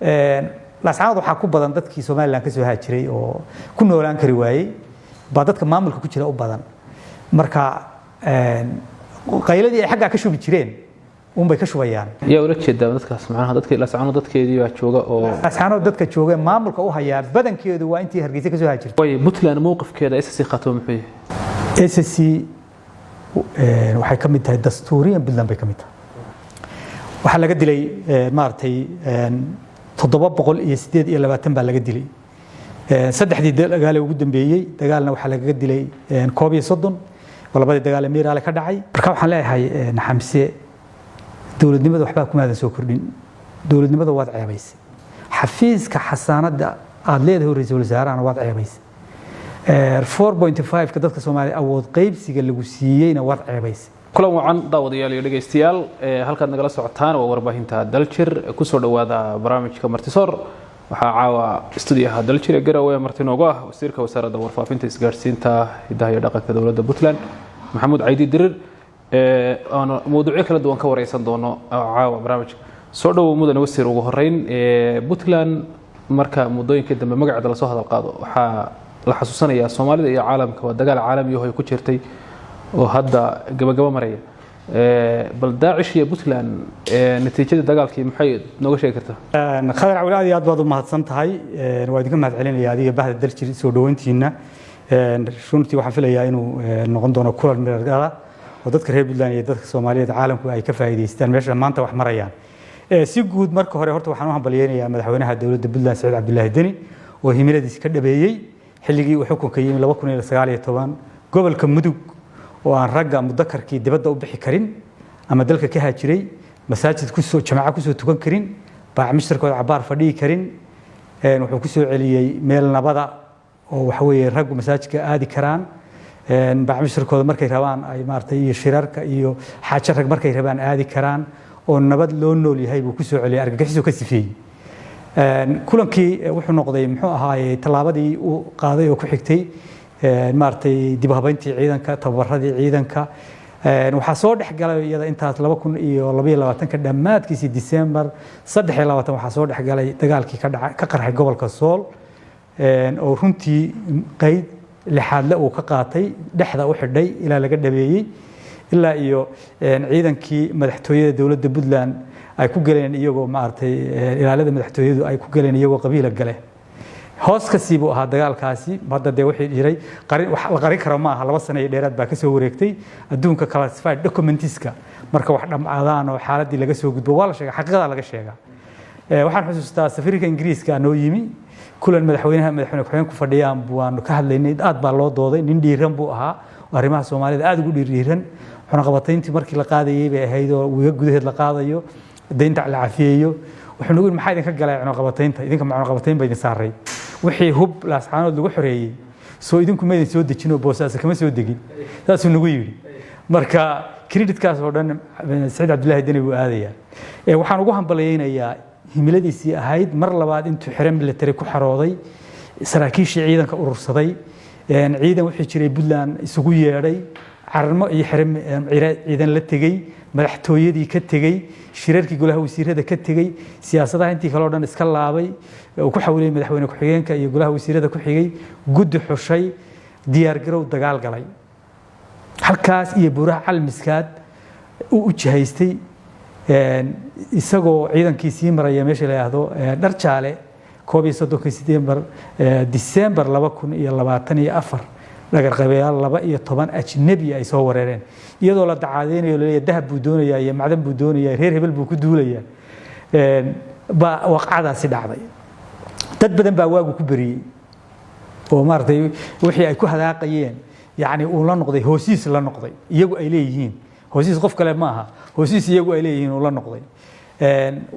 laascaanood waxaa ku badan dadkii Soomaaliland ka soo haajiray oo ku noolaan kari waayay ba dadka maamulka ku jira u badan marka qayladii ay xagga ka shubi jireen bay ka shubayaan yaa ula jeedaa dadkaas macnaha dadkii laascaanood dadkeedii baa jooga oo laascaanood dadka jooga maamulka u haya badankeedu waa intii Hargeysa ka soo haajiray way Puntland mowqifkeeda SSC qaato muxuu yahay SSC waxay ka mid tahay dastuuriyan Puntland bay ka mid tahay waxa laga dilay maartay 728 baa laga dilay saddexdii dagaal ugu dambeeyay dagaalna waxa laga dilay 31 labadii dagaal Miiraale ka dhacay marka waxaan leeyahay Xamse dawladnimada waxba kuma aadan soo kordhin dawladnimada waad ceebaysay xafiiska xasaanada aad leedahay ra'iisul wasaaraha waad ceebaysay 4.5 ka dadka Soomaaliya awood qaybsiga lagu siiyayna waad ceebaysay kulan wacan daawadayaal iyo dhageystayaal halkaad nagala socotaan waa warbaahinta Daljir ku soo dhawaada barnaamijka Martisoor waxa caawa studiyaha Daljir ee Garowe Martinoogo ah wasiirka wasaaradda warfaafinta isgaarsiinta hidaha iyo dhaqanka dawladda Puntland Maxamuud Caydi Dirir أنا موضوعي كلا دوان كوريسان دونه عاو برامج صعدوا مدن وسير وجهرين بوتلان مركا مدوين كده مجمع على صهد القاضي لحسوسنا يا الصومالي يا عالم كودجال عالم يهوي كشرتي وهذا جبا مريء بل داعش يا بوتلان نتيجة الدجال كي محيط نوجش كرته خير أولادي أدوار ما هتصنت هاي نواديكم ما تعلن يا هذه بعد الدرس سودوين تينا شونتي وحفلة يا إنه نقدنا كل المرجع ودadka reer Puntland iyo dadka Soomaaliyeed caalamku ay ka faa'iideystaan meesha maanta wax marayaan si guud marka hore horta waxaan u hambalyeeyaa madaxweynaha dawladda Puntland Saciid Cabdullaahi Deni oo himiladiisa ka dhabeeyay xilligii uu xukunka yimid 2019 gobolka Mudug oo aan ragga mudakarkii dibadda u bixi karin ama dalka ka haajiray masaajid ku soo jamaaca ku soo tukan karin baa mishtarkooda cabaar fadhii karin wuxuu ku soo celiyay meel nabada oo waxa weeye raggu masaajidka aadi karaan بعمشركود مركي ربان أي مارتي شرارك إيو حاجرك مركي ربان عادي كران ونبض لونه اللي هاي بكسو عليه أرجحسو كسفي كلهم كي وحنا نقضي محو هاي طلابة وقاضي وكحكتي مارتي دي بهبنتي عيدا كتبردي عيدا ك وحصور حقلا إذا أنت طلبة كن إيو لبيه لواتن كدمات كيسي ديسمبر صدق لواتن وحصور حقلا تقال كي كقرح قبل كسول أو هنتي قيد لحد لا وكقاطي دحدا وحدي إلى لقد بيجي إلا إيو عيداً كي مدحتوية دولة Puntland أي كوجلين إيجو مارتي إلى هذا مدحتوية أي كوجلين إيجو قبيلة جله هاس كسيبو هذا قال كاسي بعد ده واحد جري قري كرامة هلا بس أنا يديرات باكسو وريكتي أدون ككلاسفايد دوكيومنتيسكا مركب واحد معذان وحالات دي لقى سوق بوالله شيء حقيقة لقى شيء واحد حسوس سفير إنجليز كانوا يمي كل المدحوينها مدحوين كحين كفرديان بوان كهليني آد بالله ضاضي ننديرهم بوها وارمها الصومالي آد يقول يريرن حنا قبضتين تمركي لقاضي بهيدو ويجود هاد لقاضيو دين على عافية وحنا نقول محايد كجلا عنا قبضتين إذا كم عنا قبضتين بين ساري وحي هب لاسعانو دو حرية سو إذا ما يسود دشينو بوساس كم يسود دقي تاسو نقول مركا كريدت كاس ودان سعيد عبد الله الدنيا وهذه وحنا نقولهم بليين يا himiladiisi ahayd mar labaad intuu xiran military ku xarooday saraakiishii ciidanka urursaday ciidan wixii jiray Puntland isugu yeeray carmo iyo xiran ciidan la tagay madaxtooyadii ka tagay shirarkii golaha wasiirada ka tagay siyaasadaha intii kale oo dhan iska laabay oo ku xawilay madaxweyne ku xigeenka iyo golaha wasiirada ku xigay guddi xushay diyaar garow dagaal galay halkaas iyo buuraha calmiskaad uu u jihaystay isagoo ciidankiisii maraya meesha la yiraahdo Dharjaale 31 December 2024 dhagar qabeeyal 12 ajnabi ay soo wareereen iyadoo la dacaadeynayo leeyahay dahab buu doonayaa iyo macdan buu doonayaa reer hebel buu ku duulayaa ba waqcadaasi dhacday dad badan baa waagu ku bariyay oo maartay wixii ay ku hadaaqayeen yaani uu la noqday hoosiis la noqday iyagu ay leeyihiin hoosiis qof kale ma aha hoosiis iyagu ay leeyihiin oo la noqday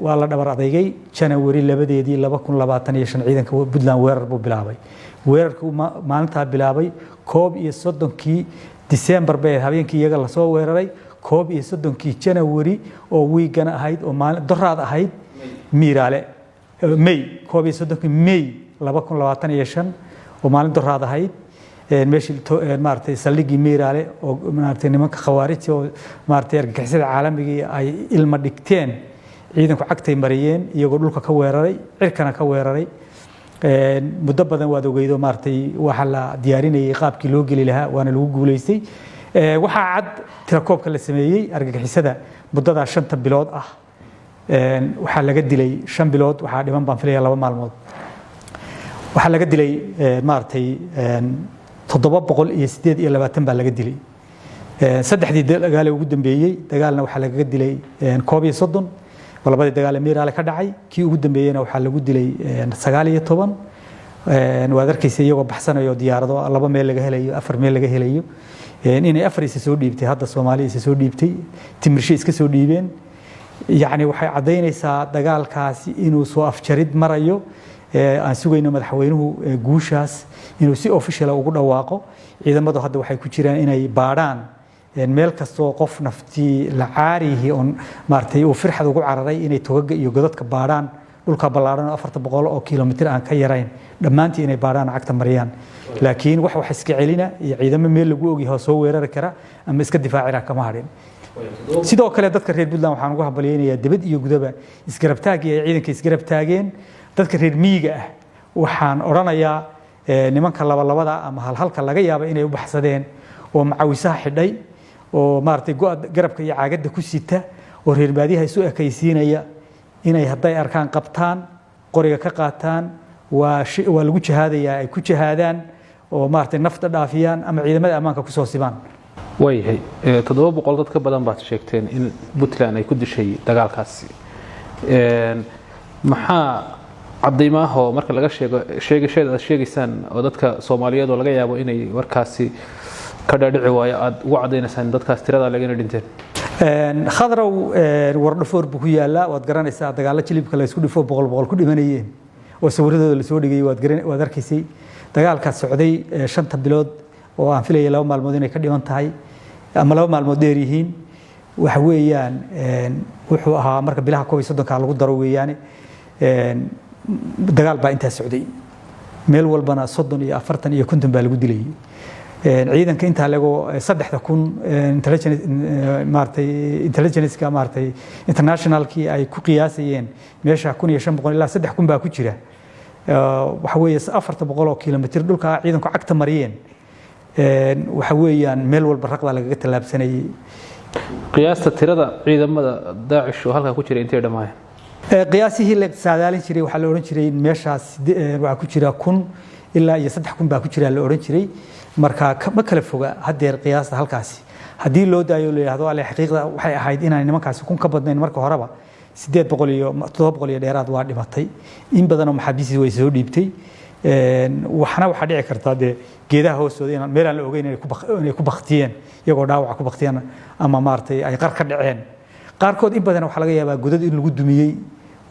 waa la dhabar adeegay January 2025 ciidanka Puntland weerar buu bilaabay weerarku maalinta bilaabay 31 December bay habeenkii iyaga la soo weeraray 31 January oo weekana ahayd oo maalin daraad ahayd Miiraale May 31 May 2025 oo maalin daraad ahayd meeshii maartay saldhigii Miiraale oo maartay nimanka khawaarij oo maartay argagixisada caalamiga ay ilma dhigteen ciidanku cagtay mariyeen iyagoo dhulka ka weeraray cirkana ka weeraray muddo badan waad ogeydo maartay waxa la diyaarinayay qaabkii loo geli lahaa waana lagu guuleystay waxaa cad tirakoobka la sameeyey argagixisada muddada 5 bilood ah waxaa laga dilay 5 bilood waxaa dhiman baan filayaa 2 maalmood waxaa laga dilay maartay 728 baa laga dilay saddexdii dagaal ugu dambeeyay dagaalna waxaa laga dilay 31 labadii dagaal Miiraale ka dhacay kii ugu dambeeyayna waxaa lagu dilay 19 waad arkaysaa iyagoo baxsanayo diyaarado laba meel laga helayo afar meel laga helayo inay afar is soo dhiibtay hadda Soomaaliya is soo dhiibtay timirshe iska soo dhiibeen yani waxay cadeynaysaa dagaalkaasi inuu soo afjarid marayo aan sugayno madaxweynuhu guushaas inuu si official ugu dhawaaqo ciidamadu hadda waxay ku jiraan inay baadhaan meel kastoo qof naftii la caarihi oo maartay uu firxad ugu cararay inay togaga iyo godadka baadhaan dhulka ballaaran 400 oo kiiloomitir aan ka yarayn dhamaantii inay baadhaan cagta mariyaan laakiin wax iska celina iyo ciidamo meel lagu ogyahay soo weerari kara ama iska difaacira kama hadhin sidoo kale dadka reer Puntland waxaan ugu hambalyeeynaa dibad iyo gudaba isgarabtaag iyo ciidanka isgarab taageen dadka reer miyiga ah waxaan oranayaa nimanka labada ama halka laga yaabo inay u baxsadeen oo macawisaha xidhay oo maartay garabka iyo caagada ku sita oo reer baadiyaha isu ekaysiinaya inay haday arkaan qabtaan qoriga ka qaataan waa lagu jihaadayaa ay ku jihaadaan oo maartay nafta dhaafiyaan ama ciidamada ammaanka ku soo sibaan wayhay 700 dad ka badan baad sheegteen in Puntland ay ku dishay dagaalkaasi maxaa cadeymaha marka laga sheegaysaan oo dadka Soomaaliyeed oo laga yaabo inay warkaasi ka dhaadhici waayo aad ugu cadeynaysan dadkaas tirada laga dhinteen khadrow wardhafoor buu ku yaala waad garanaysaa dagaal jilibka la isku dhifo 100 ku dhimanayeen oo sawiradooda la soo dhigay waad arkaysay dagaalkaas socday 5 bilood oo aan filayay 2 maalmood inay ka dhiman tahay ama 2 maalmood dheer yihiin waxa weeyaan wuxuu ahaa marka bilaha 30 lagu daro weeyaan dagaal baa inta socday meel walbana 30 iyo 40 iyo 50 baa lagu dilay ciidanka inta lagu 3000 intelligence ka maartay international ki ay ku qiyaasayeen meesha 1500 ilaa 3000 baa ku jira waxa weeye 400 oo kiiloomitir dhulka ciidanku cagta mariyeen waxa weeyaan meel walba raqda laga talaabsanayay qiyaasta tirada ciidamada Daacish oo halka ku jira intee dhamaayeen qiyaasihii la saadaalin jiray waxa la oran jiray meeshaas waxa ku jira 1000 ilaa iyo 3000 baa ku jira la oran jiray marka ma kala foga hadeer qiyaasta halkaasi hadii loo daayo leeyahay alle xaqiiqda waxay ahayd inaan nimankaasi kun ka badnayn marka horeba 800 iyo 700 iyo dheeraad waa dhimatay in badan oo maxaabiisi way soo dhiibtay waxna waxa dhici karta geedaha hoostooda in meel aan la ogeyn inay ku baqtiyeen iyagoo dhaawac ku baqtiyeen ama maartay ay qar ka dhaceen qaarkood in badan waxa laga yaabaa godad in lagu dumiyay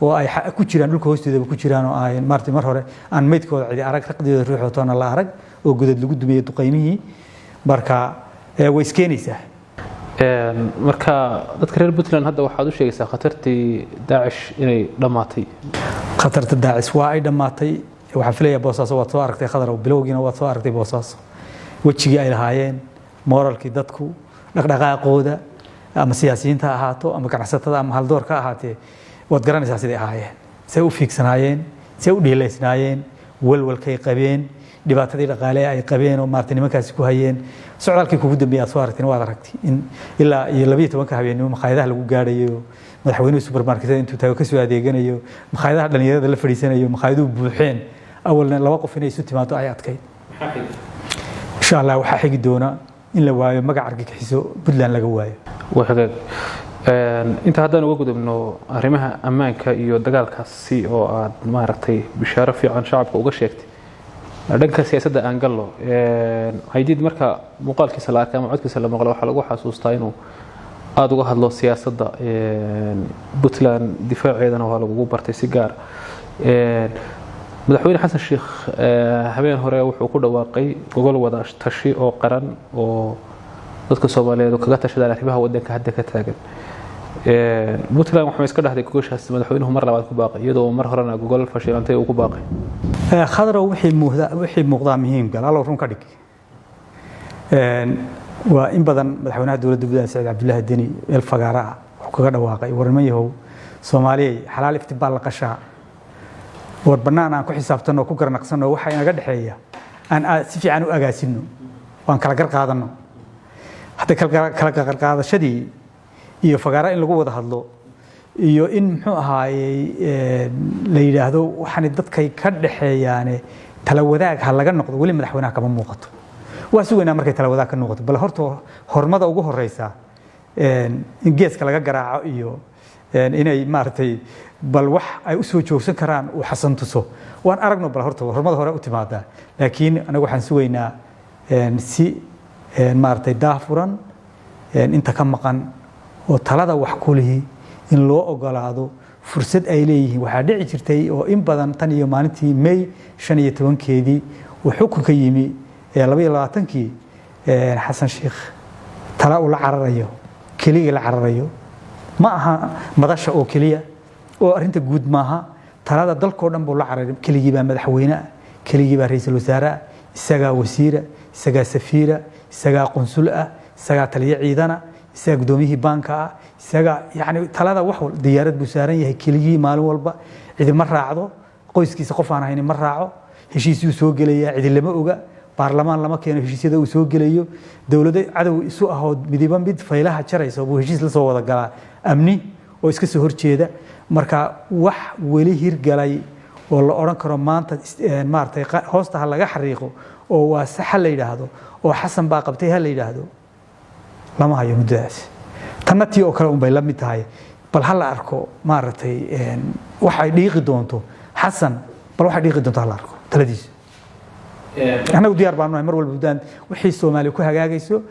oo ay ku jiraan dhulka hoosteeda ku jiraan oo ay maartay mar hore aan meydkooda cidi arag raqdeeda ruuxootana la arag oo godad lagu dumiyay duqeymihii marka way iskeenaysaa marka dadka reer Puntland hadda waxaad u sheegaysaa khatartii Daacish inay dhamaatay khatarta Daacish waa ay dhamaatay waxaan filayaa Boosaaso waa soo aragtay khadar bilowgiina waa soo aragtay Boosaaso wajigii ay lahaayeen moralkii dadku dhaqdhaqaaqooda ama siyaasiyiinta ahaato ama ganacsatada ama haldoorka ahaatee waad garanaysaa sidii ahaayeen say u fiigsanaayeen say u dhiileysnaayeen walwalkay qabeen dhibaatadii dhaqaale ay qabeen oo maartay nimankaasi ku hayeen socdaalkii ugu dambeeyay soo aragtay waad aragtay in ilaa 12 habeenimo maqaayadaha lagu gaadhayo madaxweynuhu supermarketada intuu tago ka soo adeeganayo maqaayadaha dhalinyarada la fadhiisanayo maqaayaduhu buuxeen awalna 2 qof inay isu timaado ay adkayd insha Allah waxa xigi doona in la waayo magac argagixiso Puntland laga waayo waxaad inta haddaan uga gudubno arrimaha ammaanka iyo dagaalkaasi oo aad maaragtay bishaaro fiican shacabka uga sheegtay dhanka siyaasadda aan gallo haydid marka muuqaalkiisa la arkay ama codkiisa la maqlo waxa lagu xasuustaa inuu aad uga hadlo siyaasadda Puntland difaaceedana waa lagu bartay si gaar madaxweyne xasan sheekh habeen hore wuxuu ku dhawaaqay gogol wada tashi oo qaran oo dadka Soomaaliyeed kaga tashadaan arrimaha wadanka hadda ka taagan Puntland waxay iska dhaxday gogoshaas madaxweynuhu mar labaad ku baaqay iyadoo mar horena gogol fashilantay uu ku baaqay khadar wixii muuqda muhiim gal alla run ka dhig waa in badan madaxweynaha dawladda Puntland Saciid Cabdullaahi Deni el fagaara wuxuu kaga dhawaaqay warmayahow Soomaaliya xalaal iftibaal la qashaa war banaan aan ku xisaabtano ku garnaqsano waxa inaga dhaxeeya aan si fiican u agaasino waan kala gar qaadano hadda kala gar qaadashadii iyo fagaara in lagu wada hadlo iyo in muxuu ahaayay la yiraahdo waxaan dadkay ka dhaxeeyaan tala wadaag ha laga noqdo wali madaxweynaha kama muuqato waa si weynaa markay tala wadaag ka noqoto bal horta hormada ugu horeysa in geeska laga garaaco iyo inay maartay bal wax ay u soo joogsan karaan oo xasan tuso waan aragno bal horta hormada hore u timaada laakiin anagu waxaan si weynaa si maartay daafuran inta ka maqan oo talada wax kulii in loo ogolaado fursad ay leeyihiin waxa dhici jirtay oo in badan tan iyo maalintii May 15keedii uu xukunka yimi 22kii xasan sheekh tala uu la cararayo kaliya la cararayo ma aha madasha oo kaliya oo arinta guud maaha talada dalkoo dhan buu la cararay kaliya baa madaxweyne kaliya baa ra'iisul wasaare isaga wasiira isaga safiira isaga qunsul isaga taliye ciidana isaga gudoomiyihii banka isaga yani talada wax diyaarad buu saaran yahay kaliya maalin walba cid ma raacdo qoyskiisa qof aan ahayn ma raaco heshiis uu soo galaya cid lama oga baarlamaan lama keeno heshiisyada uu soo galayo dawladda cadow isu ahoo midiba mid faylaha jarayso buu heshiis la soo wada galaa amni oo iska soo horjeeda marka wax weli hirgalay oo la oran karo maanta maartay hoosta laga xariiqo oo waa sax la yiraahdo oo xasan baa qabtay ha la yiraahdo lama hayo mudaas tanati oo kale un bay la mid tahay bal hal arko maartay waxay dhiiqi doonto xasan bal waxay dhiiqi doonto hal arko taladiis anagu diyaar baan nahay mar walba Buntland wixii Soomaaliya ku hagaagayso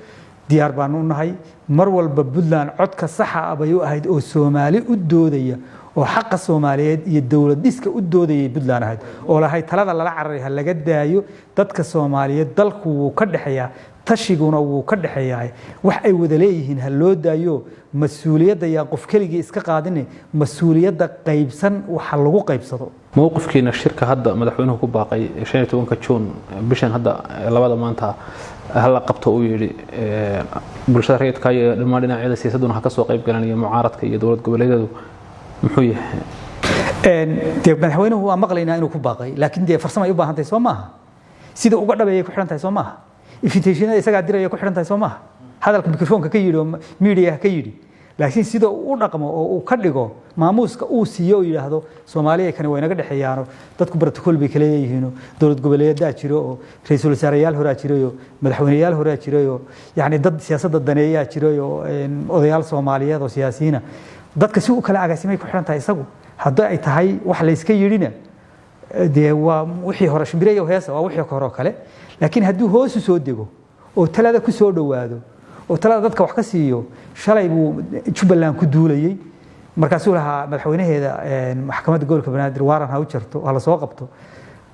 diyaar baan u nahay mar walba Buntland codka sax ah bay u ahayd oo Soomaali u doodaya oo xaq Soomaaliyeed iyo dawlad dhiska u doodayay Buntland ahayd oo lahayd talada la cararay laga daayo dadka Soomaaliyeed dalku wuu ka dhaxeeyaa tashiguna wuu ka dhaxeeyaa wax ay wada leeyihiin hal loo daayo mas'uuliyadda yaa qof kaliya iska qaadin mas'uuliyadda qaybsan waxa lagu qaybsado موقفكينا الشركة هذا مدحونه كباقي شيء تبون كتشون بشان هذا لبعض ما أنت هلا قبته ويري بالشهرية كاي لما لنا عيلة سياسة حكسوا قيب كان معارض كي دولة قبلية محوية تيب مدحونه هو مقلنا إنه كباقي لكن دي فرصة ما يبغى هنتي سوماها سيدا وقعد بيجي كحرن تاي سوماها إفتيشنا يسقى ديرة يكحرن تاي سوماها هذا الميكروفون كيجي ميديا كيجي laakiin sida uu dhaqmo oo uu ka dhigo maamuuska uu siiyo yiraahdo Soomaaliya kan way naga dhaxeeyaan dadku protocol bay kala yihiin dawlad goboleedyada jiro oo ra'iisul wasaarayaal hore jiro madaxweynayaal hore jiro yaani dad siyaasadda daneeya jiro odayaal Soomaaliyeed oo siyaasiyiin dadka si uu kala agaasimay ku xiran tahay isagu hadda ay tahay wax la iska yirina de waa wixii hore shimbireeyo heesa waa wixii hore kale laakiin hadduu hoos u soo dego oo talada ku soo dhawaado oo talada dadka wax ka siiyo shalay buu Jubbaland ku duulayay markaas uu lahaa madaxweynaheeda maxkamadda gobolka Banaadir waaran ha u jarto wala soo qabto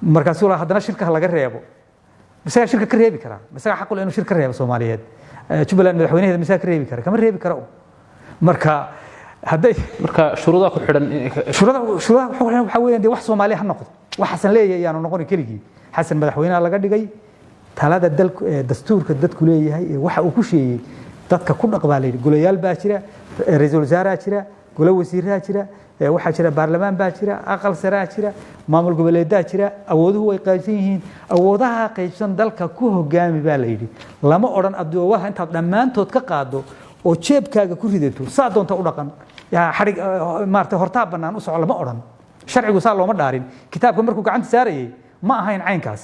markaas uu lahaa hadana shirka laga reebo misaga shirka ka reebi kara misaga xaq u leh inuu shirka reebo Soomaaliyeed Jubbaland madaxweynaheeda misaga ka reebi kara kama reebi karo marka haday marka shuruudaha ku xidhan shuruudaha waxa weeyaan wax Soomaali ha noqdo wax xasan leeyahay aanu noqon kaliya xasan madaxweynaha laga dhigay talada dalka dastuurka dadku leeyahay waxa uu ku sheeyay dadka ku dhaqbaalay golayaal baa jira ra'iisul wasaare jira golo wasiiraa jira waxa jira baarlamaan baa jira aqal sare jira maamul goboleedaa jira awooduhu way qaybsan yihiin awoodaha qaybsan dalka ku hogaami baa la yiri lama oran adoowaha inta dhamaantood ka qaado oo jeebkaaga ku ridato saa doonta u dhaqan yaa xarig maartay hortaa banaan u socdo lama oran sharcigu saa looma dhaarin kitaabka markuu gacanta saarayay ma ahayn caynkaas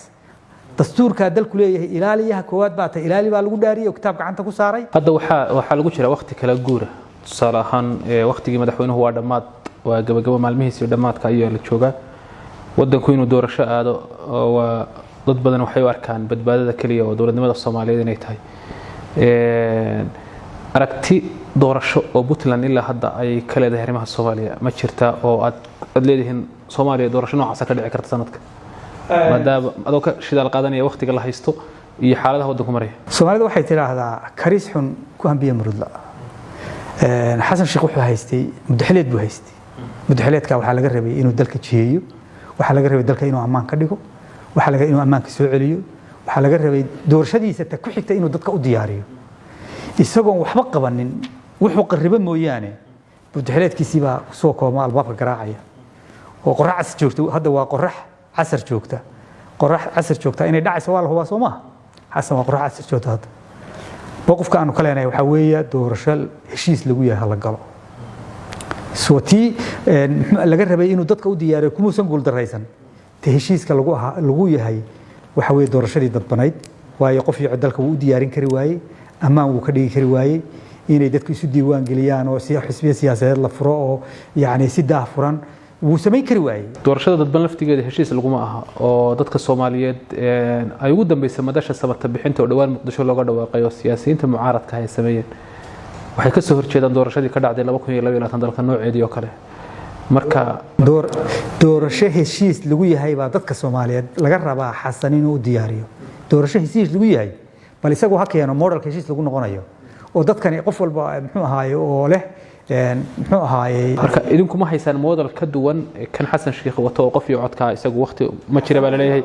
dastuurka dalku leeyahay ilaaliyaha koowaad baa ta ilaali baa lagu dhaariyay kitaab gacanta ku saaray hadda waxa lagu jira waqti kala guura tusaale ahaan waqtigii madaxweynuhu waa dhamaad waa gabagabo maalmihiisa dhamaadka ayaa la joogaa wadanku inuu doorasho aado waa dad badan waxay u arkaan badbaadada kaliya oo dawladnimada Soomaaliyeed inay tahay aragti doorasho oo Puntland ilaa hadda ay ka leedahay arrimaha Soomaaliya ma jirta oo aad leedahay Soomaaliya doorasho noocaas ka dhici karta sanadka maadaama adoo ka shidaal qaadanaya waqtiga la haysto iyo xaaladaha wadanku maray Soomaalida waxay tiraahdaa karis xun ku hambiye murudla xasan sheekh wuxuu haystay muddaxileed buu haystay muddaxileedka waxa laga rabay inuu dalka jiheeyo waxa laga rabay dalka inuu ammaan ka dhigo waxa laga inuu ammaanka soo celiyo waxa laga rabay doorashadiisa ta ku xigta inuu dadka u diyaariyo isagoon waxba qabanin wuxuu qariba mooyaane muddaxileedkiisii baa kusoo kooma albaabka garaacaya oo qorrax casar joogta hadda waa qorrax casar joogta qorrax casar joogta inay dhacayso waa la hubaa soo maaha xasan waa qorrax casar joogta hadda boqofka aanu ka leenahay waxaa weeye doorasho heshiis lagu yahay la galo soo tii laga rabay inuu dadka u diyaariyo kumuusan guuldaraysan te heshiiska lagu yahay waxa weeye doorashadii dadbanayd waayo qof iyo dalka wuu u diyaarin kari waayey ammaan wuu ka dhigi kari waayey inay dadku isu diiwaan geliyaan oo xisbiya siyaasadeed la furo oo yacni si daahfuran wuu samayn kari waayey doorashada dadban laftigeeda heshiis laguma aha oo dadka Soomaaliyeed ay ugu dambeysay madasha sabata bixinta oo dhawaan Muqdisho looga dhawaaqayo siyaasiyiinta mucaaradka ay sameeyeen waxay ka soo horjeedaan doorashadii ka dhacday 2022 dalka nooceedii oo kale marka doorasho heshiis lagu yahay baa dadka Soomaaliyeed laga rabaa xasan inuu diyaariyo doorasho heshiis lagu yahay bal isagu ha keeno modelka heshiis lagu noqonayo oo dadkani qof walba muxuu ahaayo oo leh muxuu ahaayay marka idinku ma haysaan model ka duwan kan xasan sheekh wato oo qof iyo codka isagu waqti ma jira baa leeyahay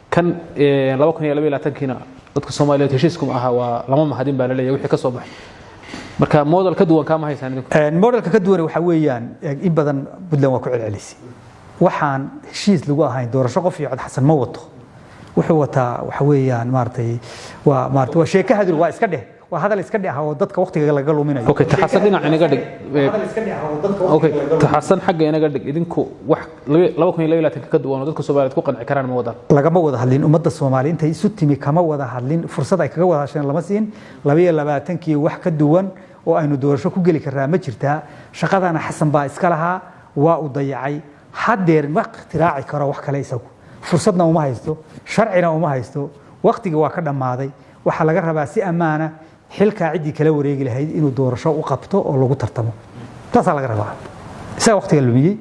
kan 2022 dadka Soomaaliyeed heshiisku ma aha waa lama mahadin baa leeyahay wixii ka soo baxay marka model ka duwan kama haysan idinku modelka ka duwan waxa weeyaan in badan Puntland waa ku celcelisay waxaan heshiis lagu ahayn doorasho qof iyo cod xasan ma wato wuxuu wataa waxa weeyaan maartay waa sheeko hadir waa iska dheh waa hadal iska dheh oo dadka waqtiga laga luminayo okay taxasan dhinac inaga dhig hadal iska dheh oo dadka okay taxasan xagga inaga dhig idinku wax 2022 ka duwan oo dadka Soomaaliyeed ku qanci karaan ma wadaan lagama wada hadlin ummadda Soomaaliyeed intay isu timi kama wada hadlin fursad ay kaga wada hasheen lama siin 22kii wax ka duwan oo aynu doorasho ku gali karnaa ma jirtaa shaqadana xasan baa iska lahaa waa u dayacay hadeer ma ikhtiraaci karo wax kale isagu fursadna uma haysto sharcina uma haysto waqtiga waa ka dhamaaday waxa laga rabaa si amaana xilka cidii kala wareegi lahayd inuu doorasho u qabto oo lagu tartamo taas laga rabaa isaga waqtiga lumiyay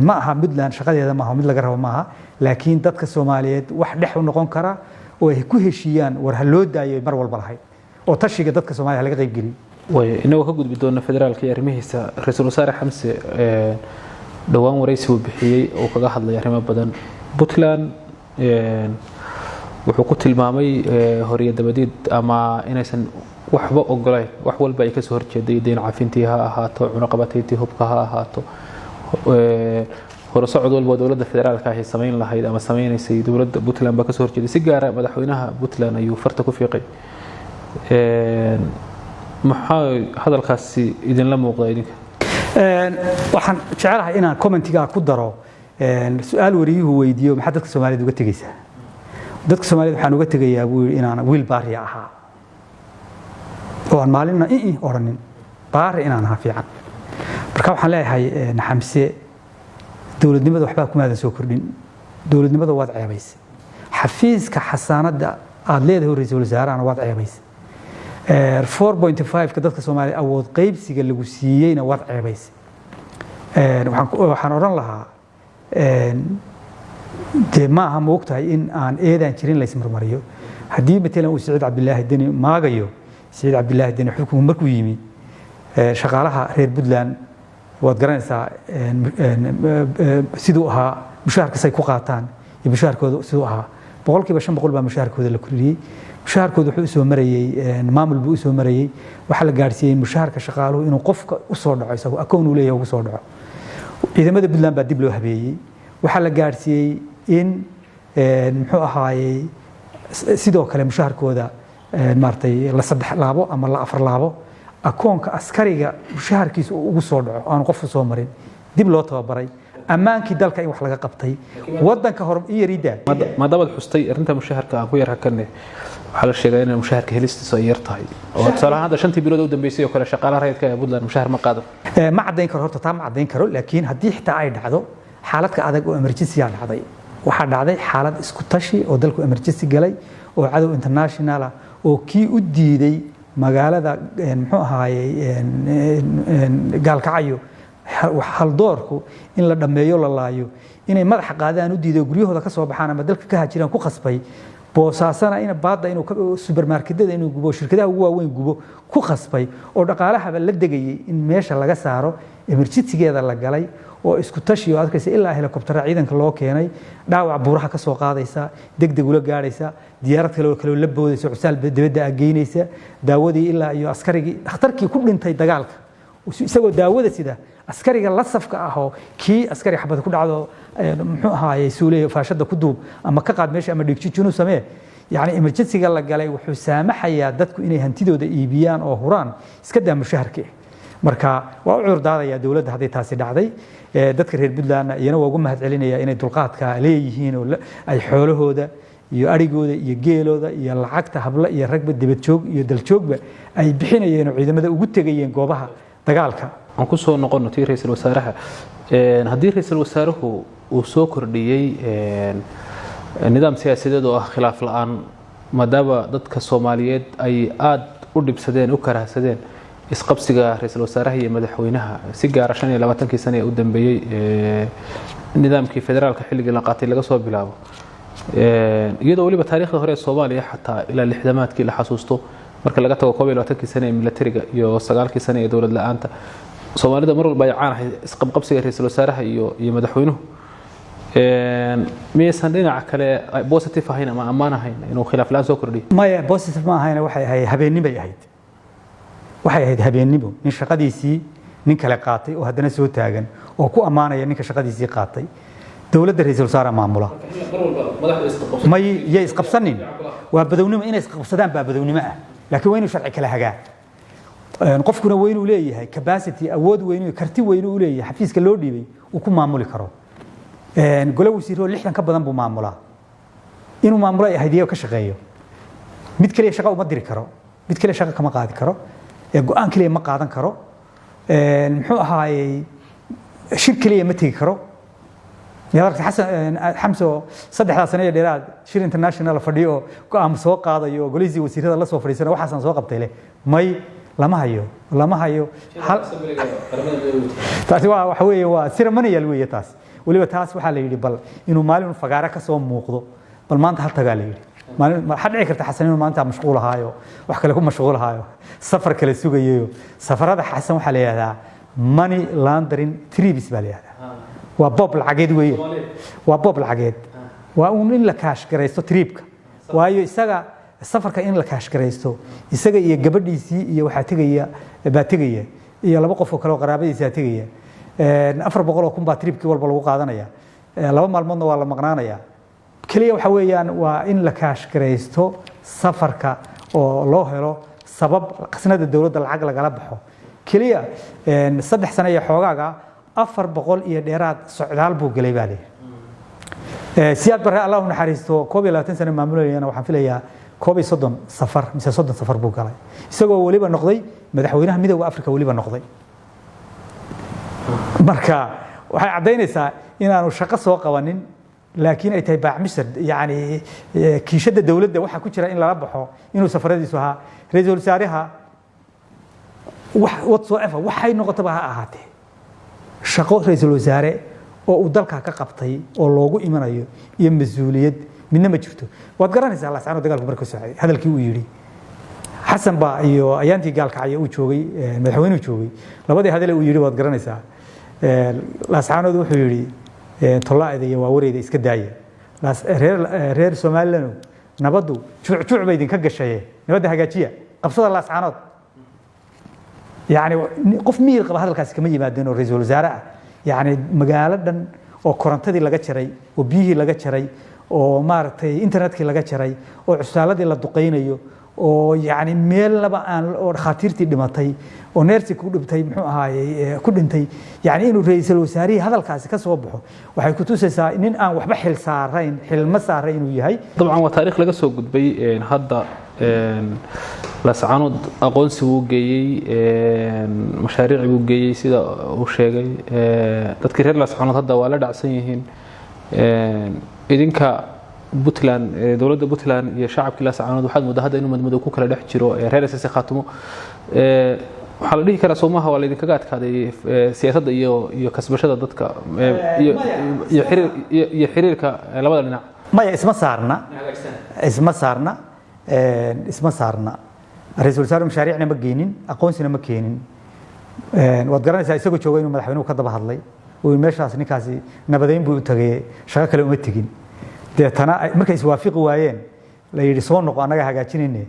ma aha Puntland shaqadeeda ma aha mid laga rabo ma aha laakiin dadka Soomaaliyeed wax dhex u noqon kara oo ay ku heshiiyaan war hal loo daayo mar walba lahayd oo tashiga dadka Soomaaliyeed laga qayb geliyo way inoo ka gudbi doona federaalka arrimihiisa Ra'iisul Wasaare Xamse dhawaan wareysi uu bixiyay oo kaga hadlay arrimo badan Puntland wuxuu ku tilmaamay horiyada badid ama inaysan waxba ogolayn wax walba ay ka soo horjeeday deyn cafintii ha ahaato cunaqabatayntii hubka ha ahaato hore socod walba dawladda federaalka ay sameyn lahayd ama sameynaysay dawladda Puntland ba ka soo horjeeday si gaar ah madaxweynaha Puntland ayuu farta ku fiiqay maxaa hadalkaasi idin la muuqday idinka waxaan jecelahay inaan commentiga ku daro su'aal wariyuhu weydiiyo maxaa dadka Soomaaliyeed uga tagaysaa dadka Soomaaliyeed waxaan uga tagayaa inaan wiil baari ahaa oo aan maalina oranin baari inaan ahaa fiican marka waxaan leeyahay Xamse dawladnimada waxba kuma aadan soo kordhin dawladnimada waad ceebaysay xafiiska xasaanada aad leedahay Ra'iisul Wasaaraha waad ceebaysay 4.5 ka dadka Soomaaliyeed awood qaybsiga lagu siiyayna waad ceebaysay waxaan oran lahaa de ma aha moogtahay in aan eedan jirin la ismarmariyo hadii midna uu Saciid Cabdillaahi Deni maagayo Saciid Cabdillaahi Deni xukuum markuu yimi shaqaalaha reer Puntland waad garanaysaa sidoo ahaa mushaharka say ku qaataan iyo mushaharkooda sidoo ahaa 5% baa mushaharkooda la kordhiyay mushaharkooda wuxuu soo marayay maamul buu soo marayay waxa la gaarsiiyay mushaharka shaqaaluhu inuu qofka u soo dhaco isagu akoon uu leeyahay ugu soo dhaco ciidamada Puntland baa dib loo habeeyay waxa la gaarsiiyay in muxuu ahaayay sidoo kale mushaharkooda maartay la 3 laabo ama la 4 laabo akoonka askariga mushaharkiisa ugu soo dhaco aan qof soo marin dib loo tababaray ammaankii dalka in wax laga qabtay wadanka hor iyo rida ma dabad xustay arinta mushaharka aan ku yar hakanay waxa la sheegay in mushaharka helistiisa ay yar tahay oo salaahada 5 bilood u dambeysay oo kale shaqaalaha rayidka ee Puntland mushahar ma qaado ma cadeyn karo horta taa ma cadeyn karo laakiin hadii xitaa ay dhacdo xaaladka adag oo emergency ah dhacday waxa dhacday xaalad isku tashi oo dalku emergency galay oo cadow international ah oo kii u diiday magaalada muxuu ahaayay gaalkacyo hal doorku in la dhameeyo la laayo inay madax qaadaan u diiday guryahooda ka soo baxaan ama dalka ka hajiraan ku qasbay boosaasana in baadda inuu supermarketada inuu gubo shirkadaha ugu waaweyn gubo ku qasbay oo dhaqaalaha la degayay in meesha laga saaro emergency-geeda la galay oo isku tashi oo adkaysa ilaa helicopter ciidanka loo keenay dhaawac buuraha ka soo qaadaysa degdeg ula gaaraysa diyaarad kale la boodaysa cusaal dibadda geynaysa daawadii ilaa iyo askarigii dhakhtarkii ku dhintay dagaalka isagoo daawada sida askariga la safka ah oo kii askari xabad ku dhacdo muxuu ahaayay suuliye faashada ku duub ama ka qaad meesha ama dhigjiino samee yani emergency-ga la galay wuxuu saamaxayaa dadku inay hantidooda iibiyaan oo huraan iska daa mushaharka marka waa u curdaadaya dawladda haday taasi dhacday dadka reer Puntland iyana waa ugu mahad celinaya inay dulqaadka leeyihiin oo ay xoolahooda iyo arigooda iyo geelooda iyo lacagta habla iyo ragba dibad joog iyo dal joogba ay bixinayeen oo ciidamada ugu tagayeen goobaha dagaalka aan ku soo noqono tii ra'iisul wasaaraha haddii ra'iisul wasaaruhu uu soo kordhiyey nidaam siyaasadeed oo ah khilaaf la'aan maadaama dadka Soomaaliyeed ay aad u dhibsadeen u karahsadeen isqabsiga ra'iisul wasaaraha iyo madaxweynaha si gaar ah 25 sano ee u dambeeyay nidaamkii federaalka xilligii la qaatay laga soo bilaabo iyadoo waliba taariikhda hore ee Soomaaliya xataa ilaa 60maadkii la xasuusto marka laga tago 22 sano ee militariga iyo 9 sano ee dawlad la'aanta Soomaalida mar walba ay caanahay isqabqabsiga ra'iisul wasaaraha iyo madaxweynuhu miyaysan dhinaca kale positive ahayn ama ammaan ahayn inuu khilaaf la'aan soo kordhiyo maya positive ma ahayn waxay ahayd habeenimo waxay ahayd habeenimo in shaqadiisii nin kale qaatay oo haddana soo taagan oo ku amaanaya ninka shaqadiisii qaatay dawladda ra'iisul wasaaraha maamula may yay isqabsanin waa badownimo inay isqabsadaan baa badownimo ah laakiin waa inuu sharci kala hagaa qofkuna waa inuu leeyahay capacity awood weyn iyo karti weyn uu leeyahay xafiiska loo dhiibay uu ku maamuli karo golaha wasiirro 60 ka badan buu maamulaa inuu maamulo ay hay'adaha ka shaqeeyo mid kaliya shaqo uma diri karo mid kaliya shaqo kama qaadi karo go'aan kaliya ma qaadan karo muxuu ahaayay shir kaliya ma tagi karo يارك حسن حمسو صدح سنة ديراد شير انترناشونال فديو قام سoo qaadayo goliisi wasiirada la soo fariisana waxaan soo qabtay leh may lama hayo taasi waxa weeye waa ceremonial weeye taas waliba taas waxa la yiri bal inuu maalin fagaara ka soo muuqdo bal maanta hal tagaa la yiri maalin waxa dhici karta xasan inuu maanta mashquul ahaayo wax kale ku mashquul ahaayo safar kale sugayo safarada xasan waxa la yiraahdaa money laundering trips baa la yiraahdaa waa bob lacageed weeye waa bob lacageed waa in la kaash gareysto tripka waayo isaga safarka in la kaash gareysto isaga iyo gabadhiisii iyo waxa tegaya iyo laba qof oo kale oo qaraabadiisa tegaya 400 oo kun baa tripkii walba lagu qaadanaya laba maalmoodna waa la maqnaanaya kaliya waxa weeyaan waa in la kaash gareysto safarka oo loo helo sabab qasnada dawladda lacag lagala baxo kaliya 3 sano iyo xoogaaga 400 iyo dheeraad socdaal buu galay baalay siyaad barre Allah u naxariisto 22 sano maamulayna waxaan filayaa 30 safar mise 30 safar buu galay isagoo waliba noqday madaxweynaha midowga Afrika waliba noqday marka waxay cadeynaysaa inaanu shaqo soo qabanin laakiin ay tahay baacmisad yani kiishada dawladda waxa ku jira in la baxo inuu safaradiisu ahaa ra'iisul wasaaraha whatsoever waxay noqotaba ha ahaatee shaqo ra'iisul wasaare oo uu dalka ka qabtay oo loogu imanayo iyo mas'uuliyad midna ma jirto waad garanaysaa la saano dagaalku markuu socday hadalkii uu yiri xasan ba iyo ayaantii gaalka ay uu joogay madaxweynuhu joogay labadii hadal uu yiri waad garanaysaa la saano wuxuu yiri tolaayda iyo wareeyda iska daaya reer Soomaaliland nabadu juuc bay idin ka gashay nabada hagaajiya qabsada la saanood يعني قف مير قبل هذا الكاس كم يمادين الرئيس الوزراء يعني مقالة أو كورنتدي لقى شري وبيه لقى شري أو مارتي إنترنت كي لقى شري أو عسالة اللي الدقينيو أو يعني ميل لبا أو خاطرتي دمتي أو نيرتي كود بتي هاي كود انتي يعني إنه الرئيس الوزراء هذا الكاس كسببه وحيكون سا إن أن وحب حل سارين حل مسارين وياي طبعا وتاريخ لقى سوق بي هذا لاسعانود aqoonsi uu geeyay mashaariic uu geeyay sida uu sheegay dadka reer laascaanood hadda waa la dhacsan yihiin idinka Puntland dawladda Puntland iyo shacabka laascaanood waxaad muddo hadda inuu madmadow ku kala dhex jiro reer SSC khaatumo waxa la dhihi karaa Soomaha waa la idinkaga adkaaday siyaasadda iyo kasbashada dadka iyo xiriirka labada dhinac maya isma saarna رئيس الوزراء مشاريعنا مجانين أقوانسنا مكانين وتقرأنا سايسكو شوي إنه مدحونه كذا هذلي ويمشي عشان كاسي نبدين بيوتجي شغال كلام متجين ده تنا مركز وافق وعيان لا يرسون نقطة أنا جاهجين إني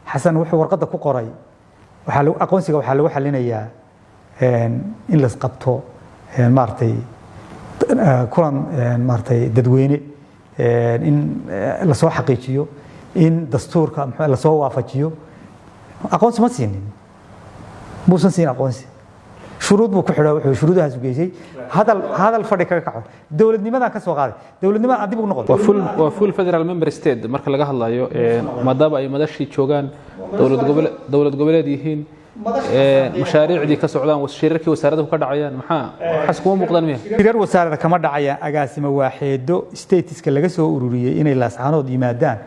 حسن وح ورقة كوقراي وحلو أقوانسي وحلو حلينا إياه in la qabto maartay kulan maartay dadweyne in la soo xaqiijiyo in dastuurka la soo waafajiyo aqoonsi ma siinin muusan siin aqoonsi shuruud buu ku xidhaa wuxuu shuruudahaas u geysay hadal fadhi kaga kaco dawladnimadan ka soo qaaday dawladnimada aan dib ugu noqon waa full federal member state marka laga hadlayo maadaama ay madashii joogaan dowlad goboleed yihiin mashaariicdii ka socdaan shirarkii wasaaradahu ka dhacayaan maxaa kuma muuqdaan miya shirar wasaarada kama dhacayaan agaasimo waaxeedo statiska laga soo ururiyay inay laascaanood yimaadaan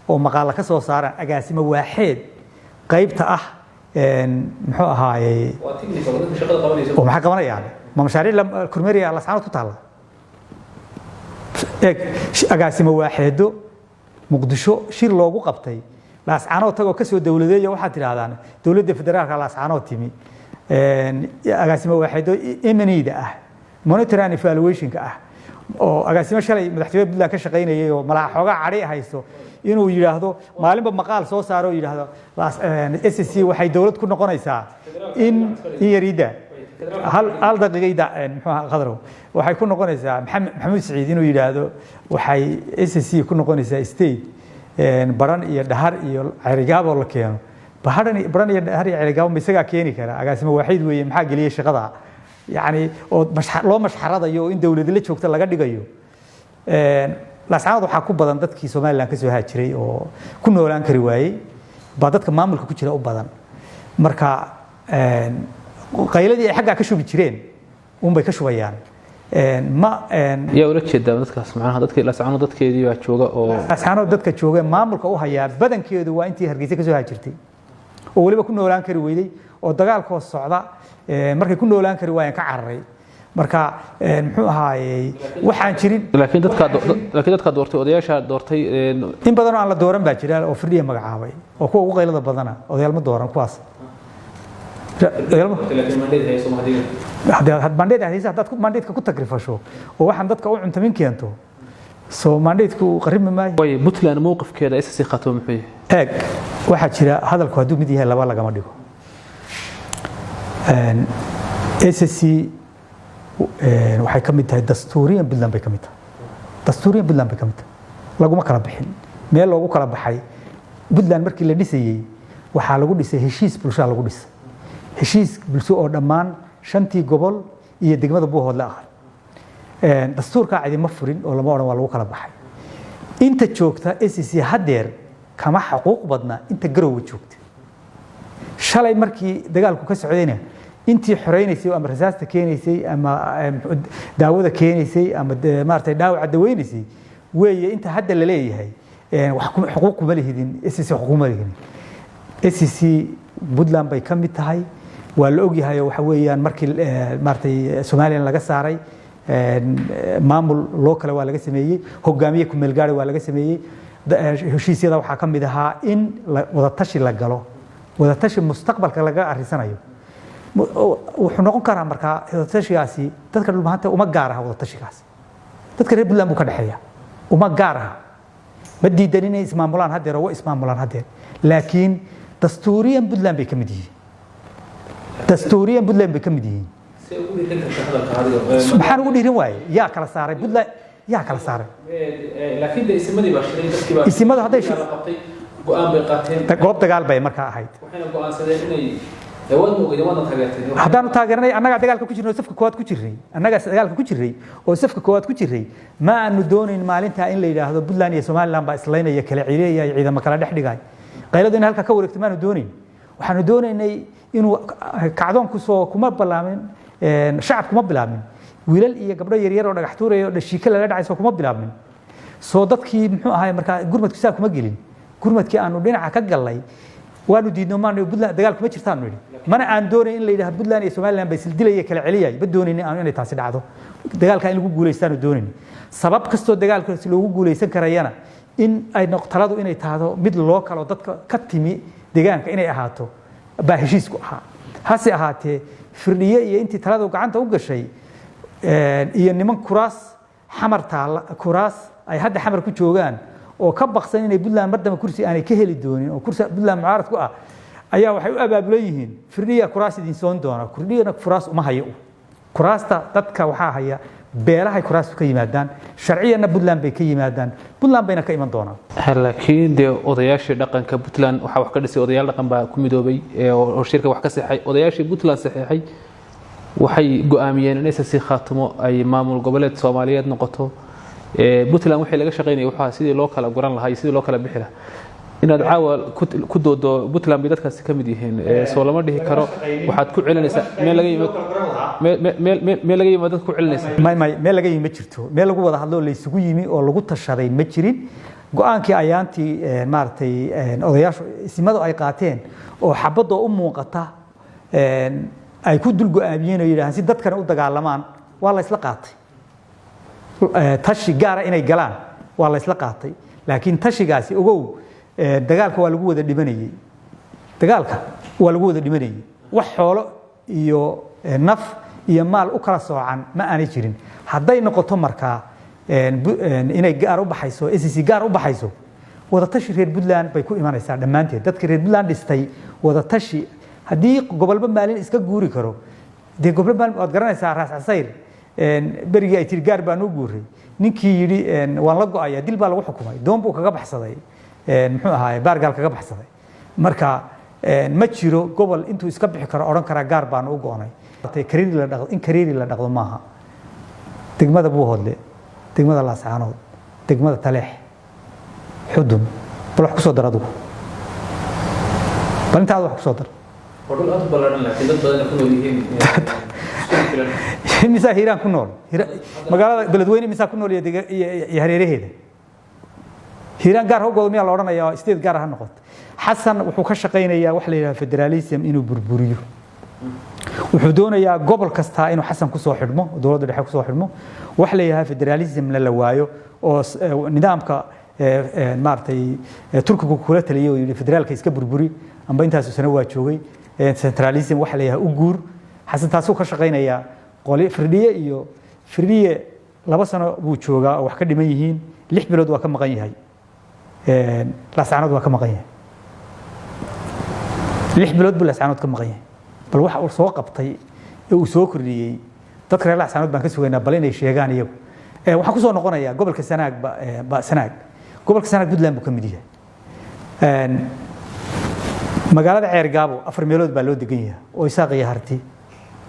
oo maqaala ka soo saaraan agaasimo waaxeed qaybta ah muxuu ahaayey oo maxaa qabanayaan ma mashaariic la kormeeraya laascaanood ku taala agaasimo waaxeedo muqdisho shir loogu qabtay laascaanood tagoo ka soo dawladeeya waxaad tidhaahdaan dowladda federaalka laascaanood timi agaasimo waaxeedo emanida ah monitoring and evaluationka ah oo agaasimo shalay madaxtooyada Puntland ka shaqeynayay oo malaha xoogaa cari haysto inuu yiraahdo maalinba maqaal soo saaro yiraahdo SSC waxay dawlad ku noqonaysaa in yarida hal daqiiqada muxuu qadaro waxay ku noqonaysaa maxamed Saciid inuu yiraahdo waxay SSC ku noqonaysaa state baran iyo dhahar iyo cirigaabo la keeno baran iyo dhahar iyo cirigaabo ma isaga keeni kara agaasimo waaxid weeye maxaa galiyay shaqada يعني loo mashxaradayo in dawladda la joogta laga dhigayo laascaanood waxaa ku badan dadkii Soomaaliland ka soo haajiray oo ku noolaan kari waayay ba dadka maamulka ku jira u badan marka qayladii ay xagga ka shubi jireen bay ka shubayaan ma yaa ula jeedaa dadkaas macnaha dadkii laascaanood dadkeedii waa jooga oo laascaanood dadka jooga maamulka u haya badankeedu waa intii Hargeysa ka soo haajirtay oo waliba ku noolaan kari weeyday oo dagaalkoo socda markay ku noolaan kari waayeen ka cararay marka muxuu ahaayay waxaan jirin laakiin dadka doortay odayaasha doortay in badan oo aan la dooran baa jira oo firdhiye magacaabay oo kuwa ugu qaylada badana odayaal ma dooran kuwaas mandate haysa dad ku mandate ku takrifasho oo waxaan dadka u cuntamin keento soo mandate ku qarimi maayo way Puntland mowqifkeeda SSC khato muxuu eeg waxa jira hadalku haduu mid yahay laba lagama dhigo SSC waxay ka mid tahay dastuuriyan Puntland bay ka mid tahay dastuuriyan Puntland bay ka mid tahay laguma kala bixin meel loogu kala baxay Puntland markii la dhisayay waxa lagu dhisay heshiis bulshada lagu dhisay heshiis bulsho oo dhammaan shantii gobol iyo degmada Buuhoodle ah dastuurka cidi ma furin oo lama oran waa lagu kala baxay inta joogta SSC hadeer kama xuquuq badna inta garow joogta shalay markii dagaalku ka socdayna intii xoreeynaysay ama rasaasta keenaysay ama daawada keenaysay ama maartay dhaawac daweynaysay weeye inta hadda la leeyahay wax xuquuq ma lehidin SSC xuquuq ma lehidin SSC Puntland bay ka mid tahay waa la ogyahay waxa weeyaan markii maartay Soomaaliland laga saaray maamul loo kale waa laga sameeyay hogaamiye ku meel gaar waa laga sameeyay heshiisyada waxa ka mid ahaa in wada tashi la galo wada tashi mustaqbalka laga arisanayo wuxuu noqon karaa marka wada tashigaasi dadka dhulmaanta uma gaar ah wada tashigaasi dadka reer Puntland buu ka dhaxeeyaa uma gaar ah ma diidan inay ismaamulaan hadeer oo ismaamulaan hadeer laakiin dastuuriyan Puntland bay ka mid yihiin dastuuriyan Puntland bay ka mid yihiin maxaan ugu dhiirin waaye yaa kala saaray Puntland yaa kala saaray laakiin ismadii baa shiray dadkii baa ismadu haday go'aan bay qaateen goob dagaal bay marka ahayd waxayna go'aansadeen inay haddaanu taageernay annagaa dagaalka ku jirnay oo safka koowaad ku jirnay annagaa dagaalka ku jirnay oo safka koowaad ku jirnay ma aanu doonayn maalintaa in la yidhaahdo Puntland iyo Somaliland baa islaynaya kala ciireeya ciidamo kala dhex dhigay qayladu in halka ka wareegto maanu doonayn waxaanu doonaynay inuu kacdoonku soo kuma balaamin shacabku ma bilaamin wiilal iyo gabdho yar yar oo dhagax tuuray oo dhashiika laga dhacay soo kuma bilaamin soo dadkii muxuu ahaay marka gurmadku saa kuma gelin gurmadkii aanu dhinaca ka galay waanu diidno maanu Puntland dagaal kuma jirtaan nidi mana aan doonayn in la yiraahdo Puntland iyo Somaliland bay sildilayay kala celiyay ba doonayn aan inay taasi dhacdo dagaalka in lagu guuleystaan doonayn sabab kasto dagaalka si loogu guuleysan karayana in ay noqtaladu inay taado mid loo kala dadka ka timi deegaanka inay ahaato baa heshiisku ahaa hase ahaatee firdhiye iyo intii taladu gacanta u gashay iyo niman kuraas xamar taala kuraas ay hadda xamar ku joogaan oo ka baqsan inay Puntland mardama kursi aanay ka heli doonin oo kursi Puntland mucaarad ku ah ayaa waxay u abaabulan yihiin firdhiya kuraas idin soon doona firdhiyana kuraas uma hayo kuraasta dadka waxaa haya beelahay kuraas ka yimaadaan sharciyana Puntland bay ka yimaadaan Puntland bayna ka iman doonaan laakiin de odayaashii dhaqanka Puntland waxa wax ka dhisay odayaal dhaqan baa ku midoobay oo shirka wax ka saxay odayaashii Puntland saxay waxay go'aamiyeen in SSC khaatimo ay maamul goboleed Soomaaliyeed noqoto Puntland waxay laga shaqeynayay waxa sidii loo kala guran lahaa sidii loo kala bixi lahaa inaad caawa ku doodo Puntland bay dadkaasi ka mid yihiin soo lama dhihi karo waxaad ku celinaysaa meel laga yimid meel laga yimid dad ku celinaysaa meel laga yimid jirto meel lagu wada hadlo la isugu yimi oo lagu tashaday ma jirin go'aankii ayaantii maartay odayaashu ismadu ay qaateen oo xabadoo u muuqata ay ku dul go'aamiyeen oo yiraahdaan si dadkana u dagaalamaan waa la isla qaatay tashi gaar inay galaan waa la isla qaatay laakiin tashigaasi ogow dagaalka waa lagu wada dhimanayay wax xoolo iyo naf iyo maal u kala soocan ma aanay jirin hadday noqoto markaa inay gaar u baxayso SSC gaar u baxayso wada tashi reer Puntland bay ku imanaysaa dhamaanteed dadka reer Puntland dhistay wada tashi haddii gobolba maalin iska guuri karo de gobolba maalin waad garanaysaa raas casayr berigii ay tiri gaar baan u guuray ninkii yiri waan la go'aya dil baa lagu xukumay doon buu kaga baxsaday muxuu ahaay baargaal kaga baxsaday marka ma jiro gobol intuu iska bixi karo oran kara gaar baan u go'nay kariiri la dhaqdo maaha degmada Buuhoodle degmada Laascaanood degmada Taleex Xudun bal wax ku soo dar adigu bal intaad wax ku soo dar wadul aad balaadhan laakiin dad badan ku nool yihiin misa Hiiraan ku nool magaalada beledweyne misa ku nool iyo hareeraheeda Hiiraan gaar hogooda miyaa la oranayaa state gaar ah noqoto Xasan wuxuu ka shaqeynayaa wax la yiraahdo federalism inuu burburiyo wuxuu doonayaa gobol kasta inuu Xasan ku soo xidhmo dawladda dhexe ku soo xidhmo wax la yiraahdo federalism la waayo oo nidaamka maartay Turkigu kula taliyay oo federaalka iska burburi amba intaas sano waa joogay centralism wax la yiraahdo u guur Xasan taasoo ka shaqeynaya qoli Firdhiye 2 sano buu joogaa wax ka dhiman yihiin 6 bilood waa ka maqan yahay Laascaanood waa ka maqan yahay 6 bilood buu Laascaanood ka maqan yahay bal waxa uu soo qabtay ee uu soo kordhiyay dadka reer Laascaanood baan ka sugaynaa bal inay sheegaan iyagu waxaan ku soo noqonayaa gobolka Sanaag gobolka Sanaag Puntland buu ka mid yahay magaalada Ceergaabo 4 meelood baa loo degan yahay oo Isaaq iyo Harti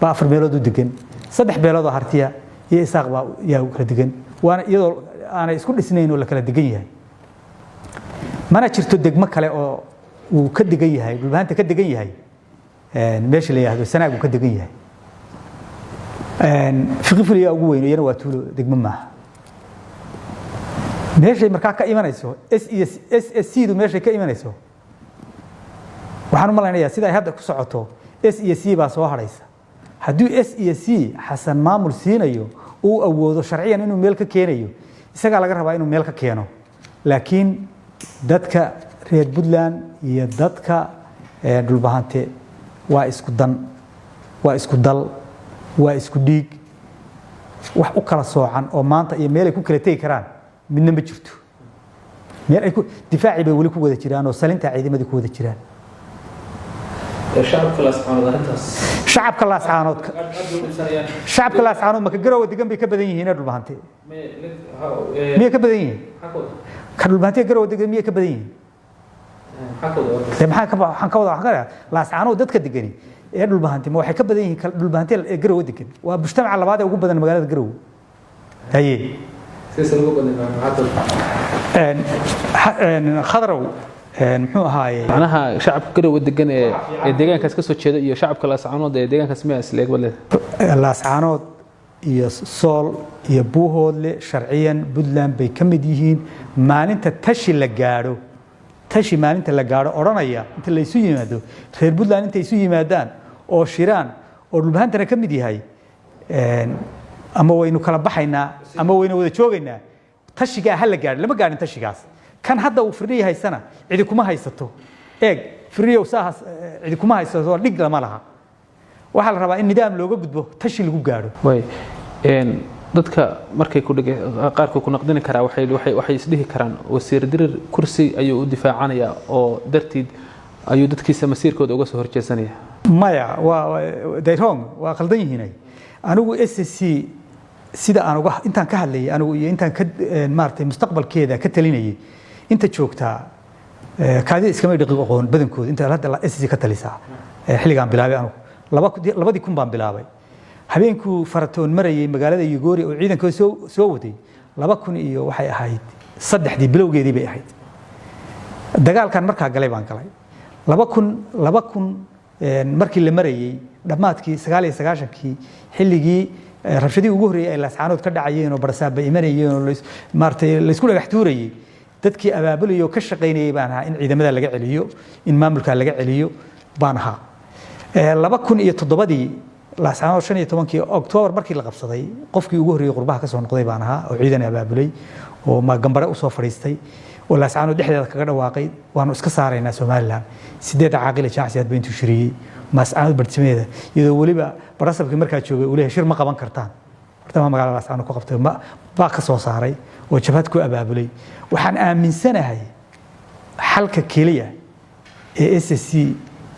baa 4 meelood u degan 3 beelood oo Hartiya iyo Isaaq baa yaa kala degan waana iyadoo aan isku dhisnayn oo la kala degan yahay mana jirto degmo kale oo uu ka degan yahay dhulbaanta ka degan yahay meesha la yiraahdo Sanaag uu ka degan yahay fiqifliya ugu weyn iyana waa tuulo degmo maaha meesha markaa ka imanayso SSC du meesha ka imanayso waxaan u maleynayaa sida ay hadda ku socoto SSC baa soo haraysa haddii SSC Xasan maamul siinayo uu awoodo sharciyan inuu meel ka keenayo isaga laga rabaa inuu meel ka keeno laakiin dadka reer Puntland iyo dadka dhulbahante waa isku dan waa isku dal waa isku dhiig wax u kala soocan oo maanta iyo meel ay ku kala tagi karaan midna ma jirto meel ay ku difaaci bay wali ku wada jiraan oo salinta ciidamadii ku wada jiraan shacabka Laascaanood ma ka garow degan bay ka badan yihiin dhulbahante miya ka badan yihiin ka dhulbahante garow degan miya ka badan yihiin waxaan ka wada Laascaanood dadka degani ee dhulbahante ma waxay ka badan yihiin dhulbahante ee garow degan waa mujtamaca labaad ee ugu badan magaalada garow haye khadrow muxuu ahaayay macnaha shacabka garow degan ee deegaankaas ka soo jeeda iyo shacabka Laascaanood ee deegaankaas ma isleeg bale Laascaanood iyo Sool iyo Buuhoodle sharciyan Puntland bay ka mid yihiin maalinta tashi la gaaro oranaya inta la isu yimaado reer Puntland inta isu yimaadaan oo shiraan oo dhulbahantana ka mid yahay ama waynu kala baxaynaa ama waynu wada joogaynaa tashiga hal la gaar lama gaarin tashigaas kan hadda uu Firdhiye haysana cidi kuma haysato eeg Firdhiye saahas cidi kuma haysato dhig lama laha waxa la rabaa in nidaam looga gudbo tashi lagu gaaro way dadka markay ku dhigay qaarkood ku naqdin kara waxay isdhihi karaan wasiir dirir kursi ayuu u difaacanaya oo dartiid ayuu dadkiisa masiirkooda uga soo horjeesanaya maya waa they wrong waa qaldan yihiin anigu SSC sida aan uga intaan ka hadlayay anigu iyo intaan ka maartay mustaqbalkeeda ka talinayay inta joogtaa kaadi iskama dhiqiq aqoon badankooda inta hadda la SSC ka talisaa xilligan bilaabay anigu 2000 baan bilaabay habeenku faratoon marayay magaalada Yugori oo ciidanka soo waday 2000 iyo waxay ahayd saddexdii bilowgeedii bay ahayd dagaalkan markaa galay baan galay 2000 markii la marayay dhamaadkii 99kii xilligii rabshadii ugu horeeyay ay laascaanood ka dhacayeen oo barsaaba imanayeen oo maartay la isku dhagax tuurayay dadkii abaabulayo ka shaqeynayay baan ahaa in ciidamada laga celiyo in maamulka laga celiyo baan ahaa 2007 laascaanood 15kii Oktoobar markii la qabsaday qofkii ugu horeeyay qurbaha ka soo noqday baan ahaa oo ciidan abaabulay oo ma gambare u soo fariistay oo laascaanood dhexdeeda kaga dhawaaqay waanu iska saaraynaa Soomaaliland sideed caaqil jaacsiyaad bayntu shiriyay mas'aad bartimeeda iyadoo waliba barasabkii markaa joogay uu leeyahay shir ma qaban kartaan horta magaalada laascaanood ku qabtay baa ka soo saaray oo jabhad ku abaabulay waxaan aaminsanahay xalka kaliya ee SSC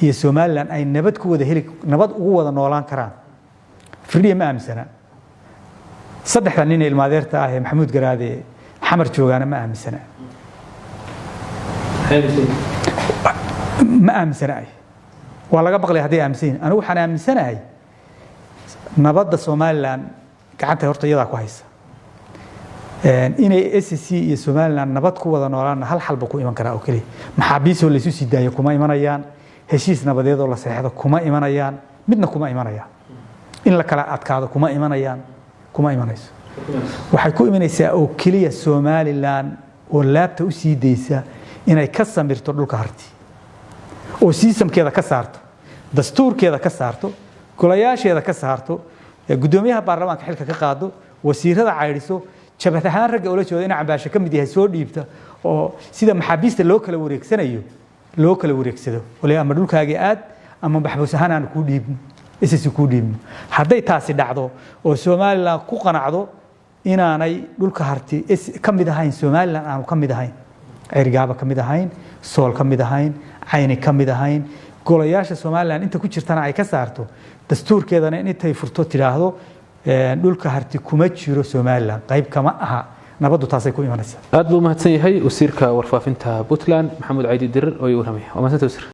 iyo Soomaaliland ay nabad ku wada heli nabad ugu wada noolaan karaan firdhiye ma aaminsana saddexda nin ilmaadeerta ah ee Maxamuud Garaade xamar joogaana ma aaminsana ma aaminsanahay waa laga baqlay hadii aaminsan anigu waxaan aaminsanahay nabadda Soomaaliland gacanta horta iyada ku haysa inay SSC iyo Soomaaliland nabad ku wada noolaan hal xalba ku iman kara oo kaliya maxaabiis oo la isu sidaayo kuma imanayaan heshiis nabadeed oo la saxeexdo kuma imanayaan midna kuma imanayaan in la kala adkaado kuma imanayso waxay ku imanaysaa oo kaliya Soomaaliland oo laabta u sii deysa inay ka samirto dhulka harti oo siisamkeeda ka saarto dastuurkeeda ka saarto golayaasheeda ka saarto gudoomiyaha baarlamaanka xilka ka qaado wasiirada cayriso jabhad ahaan ragga oo la jooga in cambaasho ka mid yahay soo dhiibta oo sida maxaabiista loo kala wareegsado wali ama dhulkaaga aad ama maxbuus ahaan aan ku dhiibno SSC ku dhiibno haday taasi dhacdo oo Soomaaliland ku qanacdo inaanay dhulka harti ka mid ahayn Soomaaliland aan ka mid ahayn cirgaaba ka mid ahayn sool ka mid ahayn ayni ka mid ahayn golayaasha Soomaaliland inta ku jirtana ay ka saarto dastuurkeedana intay furto tiraahdo dhulka harti kuma jiro Soomaaliland qayb kama aha nabadu taasay ku imanaysaa aad buu mahadsan yahay wasiirka warfaafinta Puntland Maxamuud Caydi Dirir oo uu ramay waa mahadsan